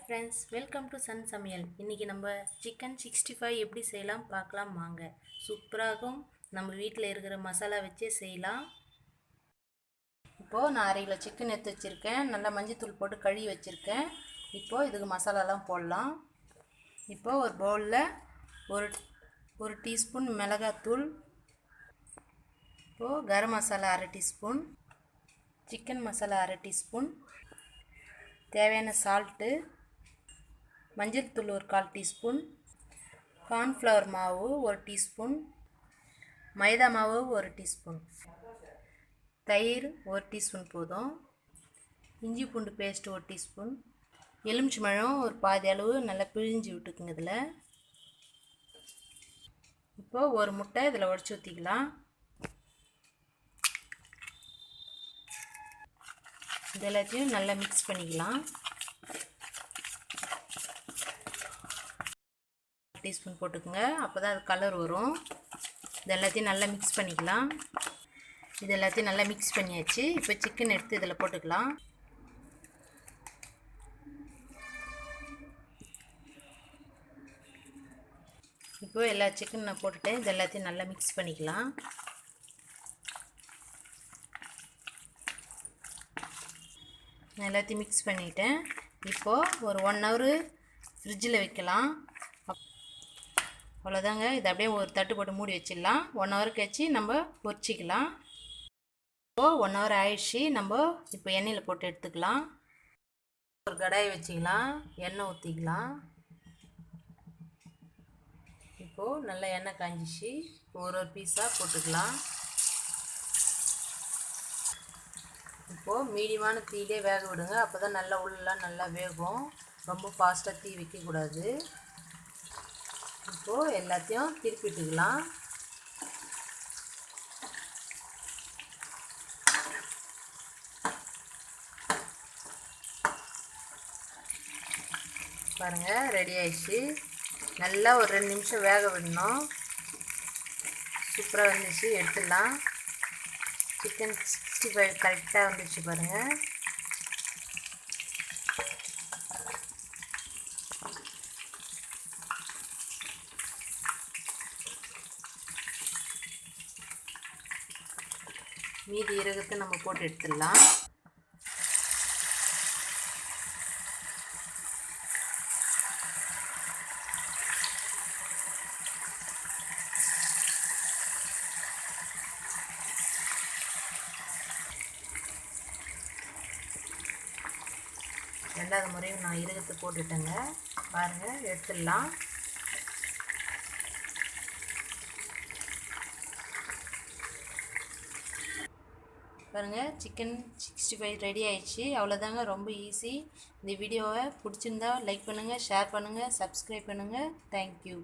Friends, welcome to Sun சமையல். இன்றைக்கி நம்ம சிக்கன் 65 எப்படி செய்யலாம் பார்க்கலாம் வாங்க. சூப்பராகவும் நம்ம வீட்டில் இருக்கிற மசாலா வச்சே செய்யலாம். இப்போது நான் 1/2 கிலோ சிக்கன் எடுத்து வச்சுருக்கேன். நல்லா மஞ்சத்தூள் போட்டு கழுவி வச்சுருக்கேன். இப்போது இதுக்கு மசாலாலாம் போடலாம். இப்போது ஒரு பவுலில் ஒரு டீஸ்பூன் மிளகாத்தூள், இப்போது garam masala 1/2 teaspoon, chicken masala 1/2 teaspoon, தேவையான சால்ட்டு, மஞ்சள் தூள் ஒரு 1/4 டீஸ்பூன், கார்ன்ஃப்ளவர் மாவு 1 டீஸ்பூன், மைதா மாவு 1 டீஸ்பூன், தயிர் 1 டீஸ்பூன் போதும், இஞ்சி பூண்டு பேஸ்ட் 1 டீஸ்பூன், எலுமிச்சம்பழம் ஒரு பாதி அளவு நல்லா பிழிஞ்சு விட்டுக்குங்க. இதில் இப்போது ஒரு முட்டை இதில் உடச்சி ஊற்றிக்கலாம். இது எல்லாத்தையும் நல்லா மிக்ஸ் பண்ணிக்கலாம். டீஸ்பூன் போட்டுக்கோங்க, அப்போ தான் அது கலர் வரும். இது எல்லாத்தையும் நல்லா மிக்ஸ் பண்ணிக்கலாம். இது எல்லாத்தையும் நல்லா மிக்ஸ் பண்ணியாச்சு. இப்போ சிக்கன் எடுத்து இதில் போட்டுக்கலாம். இப்போது எல்லா சிக்கன் நான் போட்டுட்டேன். இது எல்லாத்தையும் நல்லா மிக்ஸ் பண்ணிக்கலாம். நான் எல்லாத்தையும் மிக்ஸ் பண்ணிட்டேன். இப்போது ஒரு 1 ஹவர் ஃப்ரிட்ஜில் வைக்கலாம். அவ்வளோதாங்க. இது அப்படியே ஒரு தட்டு போட்டு மூடி வச்சிடலாம். 1 ஹவர் கழிச்சு நம்ம பொரிச்சிக்கலாம். இப்போது 1 ஹவர் ஆயிடுச்சு. நம்ம இப்போ எண்ணெயில் போட்டு எடுத்துக்கலாம். ஒரு கடாயை வச்சிக்கலாம், எண்ணெய் ஊற்றிக்கலாம். இப்போது நல்லா எண்ணெய் காஞ்சிச்சு. ஒரு பீஸாக போட்டுக்கலாம். இப்போது மீடியமான தீயிலே வேக விடுங்க. அப்போ தான் நல்லா உள்ளெலாம் நல்லா வேகும். ரொம்ப ஃபாஸ்ட்டாக தீ வைக்கக்கூடாது. இப்போது எல்லாத்தையும் திருப்பிட்டுக்கலாம். பாருங்கள், ரெடி ஆயிடுச்சு. நல்லா ஒரு 2 நிமிஷம் வேக விடணும். சூப்பராக வந்துச்சு. எடுத்துடலாம். சிக்கன் 65 கரெக்டாக வந்துச்சு பாருங்கள். மீதி இறகத்தை நம்ம போட்டு எடுத்துடலாம். ரெண்டாவது முறையும் நான் இறகத்தை போட்டுட்டேங்க. பாருங்கள், எடுத்துடலாம். பாருங்கள், சிக்கன் 65 ரெடி ஆயிடுச்சு. அவ்வளோதாங்க, ரொம்ப ஈஸி. இந்த வீடியோவை பிடிச்சிருந்தா லைக் பண்ணுங்கள், ஷேர் பண்ணுங்கள், சப்ஸ்கிரைப் பண்ணுங்கள். தேங்க்யூ.